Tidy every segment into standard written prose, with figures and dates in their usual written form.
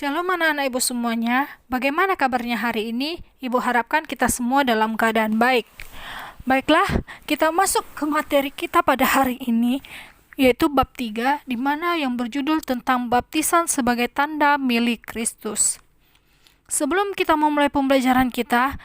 Shalom anak-anak ibu semuanya, bagaimana kabarnya hari ini? Ibu harapkan kita semua dalam keadaan baik. Baiklah, kita masuk ke materi kita pada hari ini, yaitu bab 3, di mana yang berjudul tentang baptisan sebagai tanda milik Kristus. Sebelum kita memulai pembelajaran kita,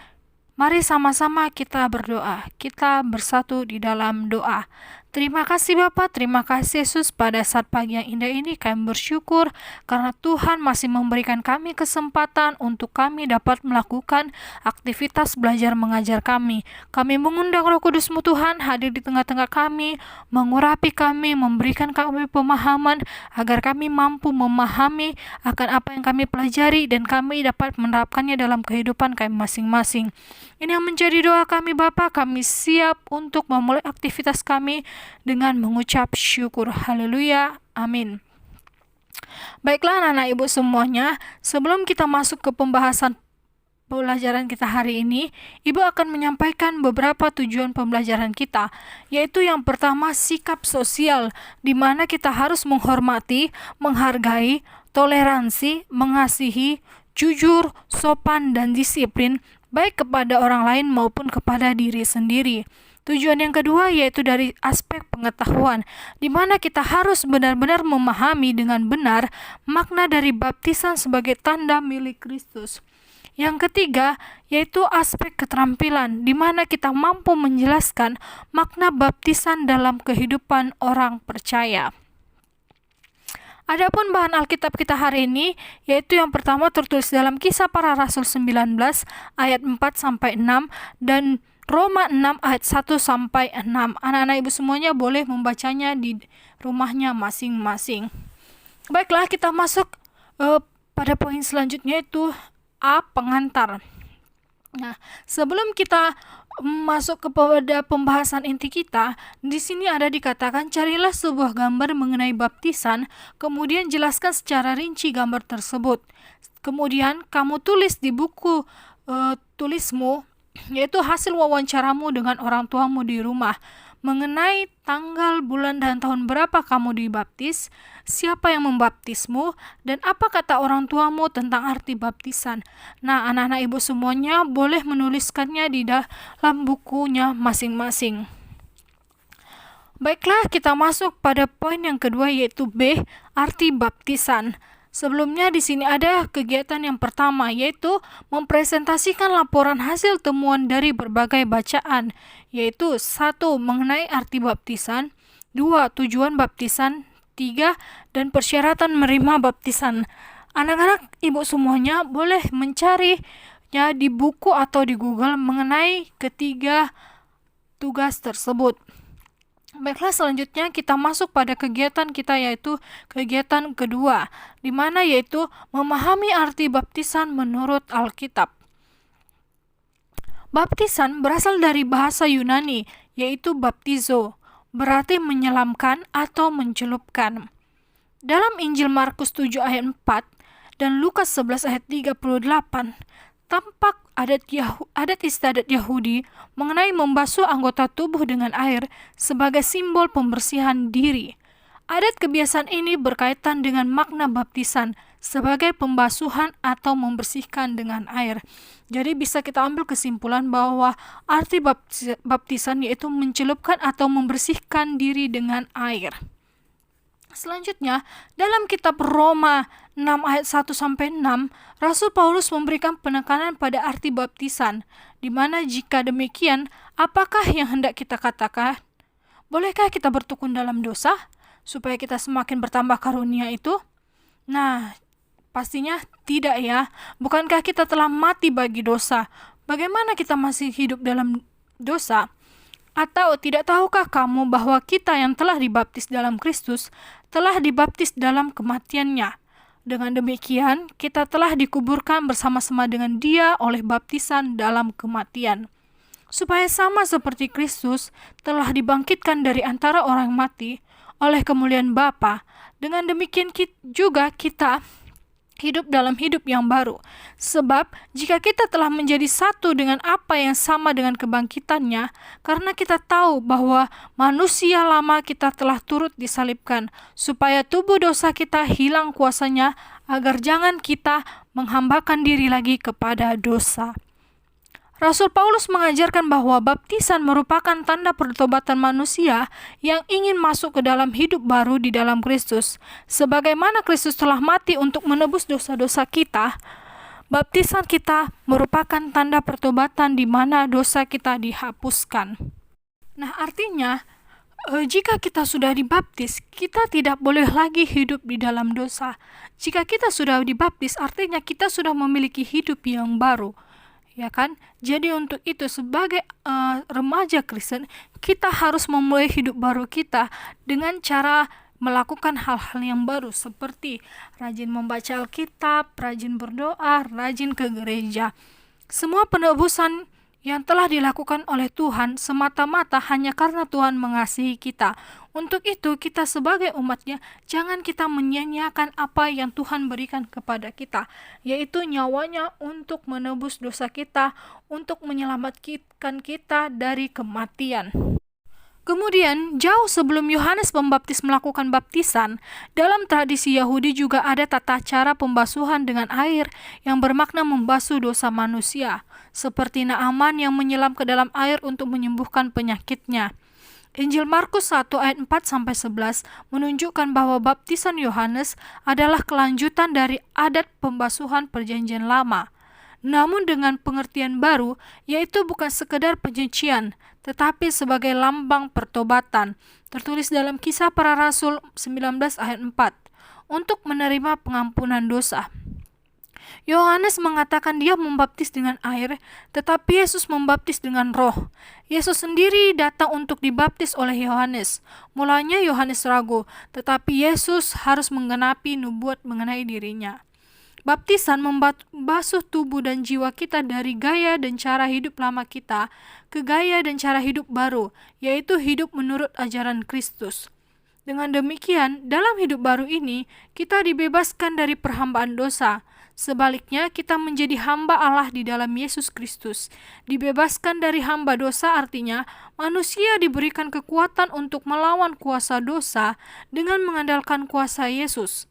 mari sama-sama kita berdoa. Kita bersatu di dalam doa. Terima kasih Bapa, terima kasih Yesus, pada saat pagi yang indah ini kami bersyukur karena Tuhan masih memberikan kami kesempatan untuk kami dapat melakukan aktivitas belajar mengajar kami. Kami mengundang Roh Kudus-Mu Tuhan hadir di tengah-tengah kami, mengurapi kami, memberikan kami pemahaman agar kami mampu memahami akan apa yang kami pelajari dan kami dapat menerapkannya dalam kehidupan kami masing-masing. Ini yang menjadi doa kami Bapa, kami siap untuk memulai aktivitas kami dengan mengucap syukur. Haleluya, amin. Baiklah anak-anak ibu semuanya, sebelum kita masuk ke pembahasan pembelajaran kita hari ini, ibu akan menyampaikan beberapa tujuan pembelajaran kita, yaitu yang pertama sikap sosial, di mana kita harus menghormati, menghargai, toleransi, mengasihi, jujur, sopan, dan disiplin, baik kepada orang lain maupun kepada diri sendiri. Tujuan yang kedua yaitu dari aspek pengetahuan, di mana kita harus benar-benar memahami dengan benar makna dari baptisan sebagai tanda milik Kristus. Yang ketiga yaitu aspek keterampilan, di mana kita mampu menjelaskan makna baptisan dalam kehidupan orang percaya. Adapun bahan Alkitab kita hari ini yaitu yang pertama tertulis dalam Kisah Para Rasul 19 ayat 4-6 dan Roma 6 ayat 1-6. Anak-anak ibu semuanya boleh membacanya di rumahnya masing-masing. Baiklah, kita masuk pada poin selanjutnya, yaitu A. Pengantar. Nah, sebelum kita masuk kepada pembahasan inti kita, di sini ada dikatakan carilah sebuah gambar mengenai baptisan, kemudian jelaskan secara rinci gambar tersebut. Kemudian kamu tulis di buku tulismu, yaitu hasil wawancaramu dengan orang tuamu di rumah, mengenai tanggal, bulan, dan tahun berapa kamu dibaptis, siapa yang membaptismu, dan apa kata orang tuamu tentang arti baptisan. Nah, anak-anak ibu semuanya boleh menuliskannya di dalam bukunya masing-masing. Baiklah, kita masuk pada poin yang kedua, yaitu B, arti baptisan. Sebelumnya di sini ada kegiatan yang pertama, yaitu mempresentasikan laporan hasil temuan dari berbagai bacaan, yaitu 1. Mengenai arti baptisan, 2. Tujuan baptisan, 3. Dan persyaratan menerima baptisan. Anak-anak ibu semuanya boleh mencari ya di buku atau di Google mengenai ketiga tugas tersebut. Baiklah, selanjutnya kita masuk pada kegiatan kita, yaitu kegiatan kedua, di mana yaitu memahami arti baptisan menurut Alkitab. Baptisan berasal dari bahasa Yunani, yaitu baptizo, berarti menyelamkan atau mencelupkan. Dalam Injil Markus 7 ayat 4 dan Lukas 11 ayat 38, tampak adat istiadat Yahudi mengenai membasuh anggota tubuh dengan air sebagai simbol pembersihan diri. Adat kebiasaan ini berkaitan dengan makna baptisan sebagai pembasuhan atau membersihkan dengan air. Jadi bisa kita ambil kesimpulan bahwa arti baptisan yaitu mencelupkan atau membersihkan diri dengan air. Selanjutnya, dalam kitab Roma 6 ayat 1-6, Rasul Paulus memberikan penekanan pada arti baptisan, di mana jika demikian, apakah yang hendak kita katakan? Bolehkah kita bertekun dalam dosa, supaya kita semakin bertambah karunia itu? Nah, pastinya tidak ya. Bukankah kita telah mati bagi dosa? Bagaimana kita masih hidup dalam dosa? Atau tidak tahukah kamu bahwa kita yang telah dibaptis dalam Kristus telah dibaptis dalam kematiannya? Dengan demikian, kita telah dikuburkan bersama-sama dengan Dia oleh baptisan dalam kematian, supaya sama seperti Kristus telah dibangkitkan dari antara orang mati oleh kemuliaan Bapa. Dengan demikian juga kita hidup dalam hidup yang baru. Sebab jika kita telah menjadi satu dengan apa yang sama dengan kebangkitannya, karena kita tahu bahwa manusia lama kita telah turut disalibkan, supaya tubuh dosa kita hilang kuasanya, agar jangan kita menghambakan diri lagi kepada dosa. Rasul Paulus mengajarkan bahwa baptisan merupakan tanda pertobatan manusia yang ingin masuk ke dalam hidup baru di dalam Kristus. Sebagaimana Kristus telah mati untuk menebus dosa-dosa kita, baptisan kita merupakan tanda pertobatan di mana dosa kita dihapuskan. Nah, artinya, jika kita sudah dibaptis, kita tidak boleh lagi hidup di dalam dosa. Jika kita sudah dibaptis, artinya kita sudah memiliki hidup yang baru. Ya kan? Jadi untuk itu sebagai remaja Kristen, kita harus memulai hidup baru kita dengan cara melakukan hal-hal yang baru seperti rajin membaca Alkitab, rajin berdoa, rajin ke gereja. Semua penebusan yang telah dilakukan oleh Tuhan semata-mata hanya karena Tuhan mengasihi kita. Untuk itu, kita sebagai umatnya, jangan kita menyia-nyiakan apa yang Tuhan berikan kepada kita, yaitu nyawanya untuk menebus dosa kita, untuk menyelamatkan kita dari kematian. Kemudian, jauh sebelum Yohanes Pembaptis melakukan baptisan, dalam tradisi Yahudi juga ada tata cara pembasuhan dengan air yang bermakna membasuh dosa manusia, seperti Naaman yang menyelam ke dalam air untuk menyembuhkan penyakitnya. Injil Markus 1 ayat 4-11 menunjukkan bahwa baptisan Yohanes adalah kelanjutan dari adat pembasuhan perjanjian lama. Namun dengan pengertian baru, yaitu bukan sekedar penyucian, tetapi sebagai lambang pertobatan, tertulis dalam Kisah Para Rasul 19 ayat 4, untuk menerima pengampunan dosa. Yohanes mengatakan dia membaptis dengan air, tetapi Yesus membaptis dengan Roh. Yesus sendiri datang untuk dibaptis oleh Yohanes. Mulanya Yohanes ragu, tetapi Yesus harus menggenapi nubuat mengenai dirinya. Baptisan membasuh tubuh dan jiwa kita dari gaya dan cara hidup lama kita ke gaya dan cara hidup baru, yaitu hidup menurut ajaran Kristus. Dengan demikian, dalam hidup baru ini, kita dibebaskan dari perhambaan dosa. Sebaliknya, kita menjadi hamba Allah di dalam Yesus Kristus. Dibebaskan dari hamba dosa artinya, manusia diberikan kekuatan untuk melawan kuasa dosa dengan mengandalkan kuasa Yesus.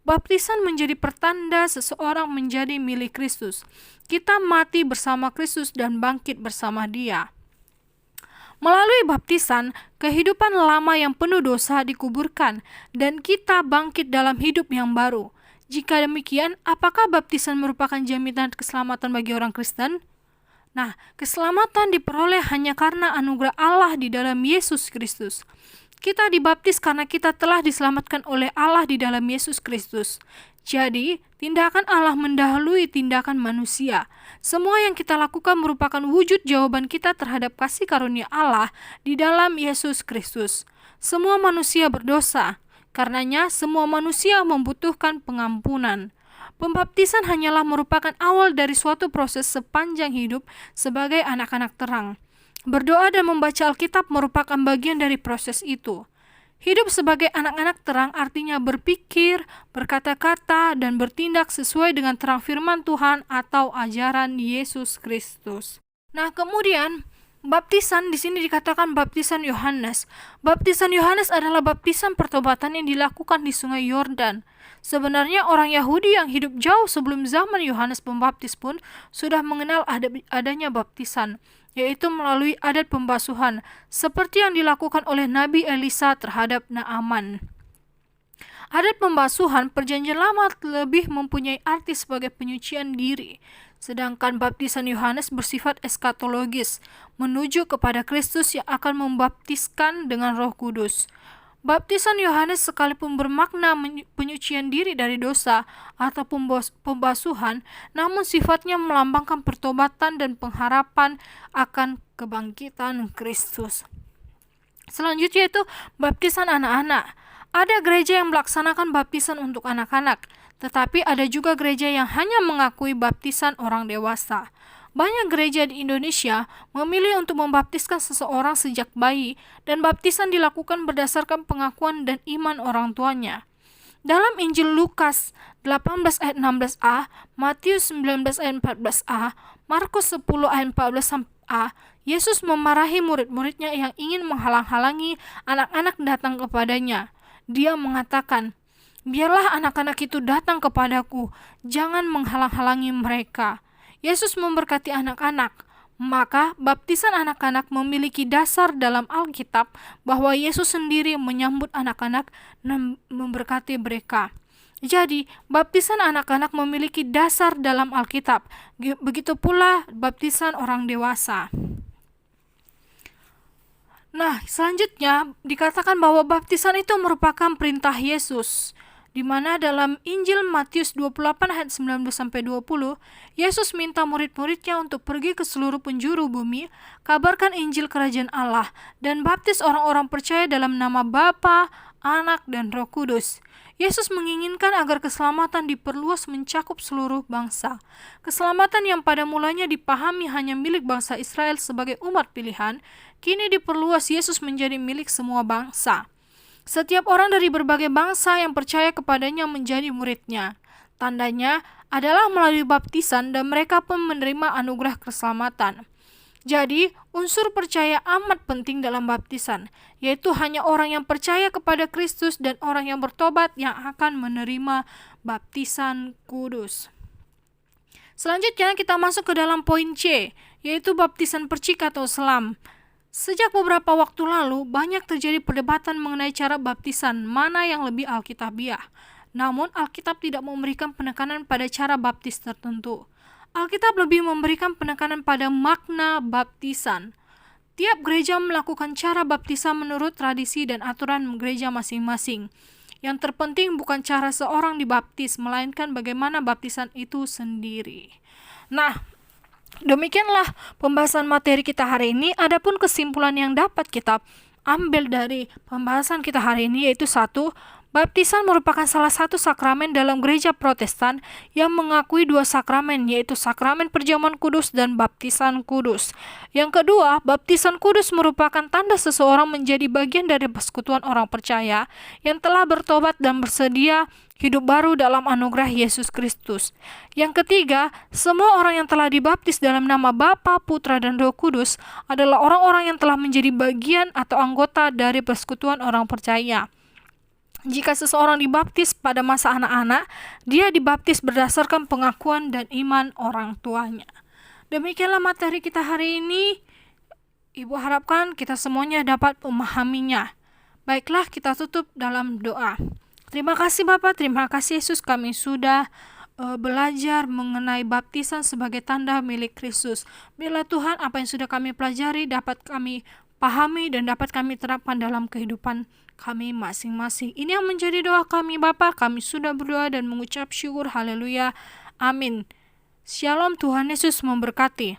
Baptisan menjadi pertanda seseorang menjadi milik Kristus. Kita mati bersama Kristus dan bangkit bersama Dia. Melalui baptisan, kehidupan lama yang penuh dosa dikuburkan dan kita bangkit dalam hidup yang baru. Jika demikian, apakah baptisan merupakan jaminan keselamatan bagi orang Kristen? Nah, keselamatan diperoleh hanya karena anugerah Allah di dalam Yesus Kristus. Kita dibaptis karena kita telah diselamatkan oleh Allah di dalam Yesus Kristus. Jadi, tindakan Allah mendahului tindakan manusia. Semua yang kita lakukan merupakan wujud jawaban kita terhadap kasih karunia Allah di dalam Yesus Kristus. Semua manusia berdosa, karenanya semua manusia membutuhkan pengampunan. Pembaptisan hanyalah merupakan awal dari suatu proses sepanjang hidup sebagai anak-anak terang. Berdoa dan membaca Alkitab merupakan bagian dari proses itu. Hidup sebagai anak-anak terang artinya berpikir, berkata-kata, dan bertindak sesuai dengan terang firman Tuhan atau ajaran Yesus Kristus. Nah, kemudian baptisan di sini dikatakan baptisan Yohanes. Baptisan Yohanes adalah baptisan pertobatan yang dilakukan di Sungai Yordan. Sebenarnya orang Yahudi yang hidup jauh sebelum zaman Yohanes Pembaptis pun sudah mengenal adanya baptisan, yaitu melalui adat pembasuhan, seperti yang dilakukan oleh Nabi Elisa terhadap Naaman. Adat pembasuhan perjanjian lama lebih mempunyai arti sebagai penyucian diri, sedangkan baptisan Yohanes bersifat eskatologis, menuju kepada Kristus yang akan membaptiskan dengan Roh Kudus. Baptisan Yohanes sekalipun bermakna penyucian diri dari dosa atau pembasuhan, namun sifatnya melambangkan pertobatan dan pengharapan akan kebangkitan Kristus. Selanjutnya itu baptisan anak-anak. Ada gereja yang melaksanakan baptisan untuk anak-anak, tetapi ada juga gereja yang hanya mengakui baptisan orang dewasa. Banyak gereja di Indonesia memilih untuk membaptiskan seseorang sejak bayi, dan baptisan dilakukan berdasarkan pengakuan dan iman orang tuanya. Dalam Injil Lukas 18 ayat 16a, Matius 19 ayat 14a, Markus 10 ayat 14a, Yesus memarahi murid-muridnya yang ingin menghalang-halangi anak-anak datang kepadanya. Dia mengatakan, Biarlah anak-anak itu datang kepadaku, jangan menghalang-halangi mereka. Yesus memberkati anak-anak. Maka baptisan anak-anak memiliki dasar dalam Alkitab bahwa Yesus sendiri menyambut anak-anak dan memberkati mereka. Jadi, baptisan anak-anak memiliki dasar dalam Alkitab. Begitu pula baptisan orang dewasa. Nah, selanjutnya dikatakan bahwa baptisan itu merupakan perintah Yesus, di mana dalam Injil Matius 28 ayat 19-20, Yesus minta murid-muridnya untuk pergi ke seluruh penjuru bumi, kabarkan Injil Kerajaan Allah, dan baptis orang-orang percaya dalam nama Bapa, Anak, dan Roh Kudus. Yesus menginginkan agar keselamatan diperluas mencakup seluruh bangsa. Keselamatan yang pada mulanya dipahami hanya milik bangsa Israel sebagai umat pilihan, kini diperluas Yesus menjadi milik semua bangsa. Setiap orang dari berbagai bangsa yang percaya kepadanya menjadi muridnya. Tandanya adalah melalui baptisan dan mereka pun menerima anugerah keselamatan. Jadi, unsur percaya amat penting dalam baptisan, yaitu hanya orang yang percaya kepada Kristus dan orang yang bertobat yang akan menerima baptisan kudus. Selanjutnya kita masuk ke dalam poin C, yaitu baptisan percik atau selam. Sejak beberapa waktu lalu, banyak terjadi perdebatan mengenai cara baptisan, mana yang lebih alkitabiah. Namun, Alkitab tidak memberikan penekanan pada cara baptis tertentu. Alkitab lebih memberikan penekanan pada makna baptisan. Tiap gereja melakukan cara baptisan menurut tradisi dan aturan gereja masing-masing. Yang terpenting bukan cara seorang dibaptis, melainkan bagaimana baptisan itu sendiri. Nah, demikianlah pembahasan materi kita hari ini. Adapun kesimpulan yang dapat kita ambil dari pembahasan kita hari ini yaitu 1. Baptisan merupakan salah satu sakramen dalam gereja Protestan yang mengakui 2 sakramen, yaitu sakramen perjamuan kudus dan baptisan kudus. Yang kedua, baptisan kudus merupakan tanda seseorang menjadi bagian dari persekutuan orang percaya yang telah bertobat dan bersedia hidup baru dalam anugerah Yesus Kristus. Yang ketiga, semua orang yang telah dibaptis dalam nama Bapa, Putra, dan Roh Kudus adalah orang-orang yang telah menjadi bagian atau anggota dari persekutuan orang percaya. Jika seseorang dibaptis pada masa anak-anak, dia dibaptis berdasarkan pengakuan dan iman orang tuanya. Demikianlah materi kita hari ini. Ibu harapkan kita semuanya dapat memahaminya. Baiklah, kita tutup dalam doa. Terima kasih Bapa, terima kasih Yesus, kami sudah belajar mengenai baptisan sebagai tanda milik Kristus. Biarlah Tuhan apa yang sudah kami pelajari dapat kami pahami dan dapat kami terapkan dalam kehidupan kami masing-masing. Ini yang menjadi doa kami Bapa. Kami sudah berdoa dan mengucap syukur. Haleluya. Amin. Shalom, Tuhan Yesus memberkati.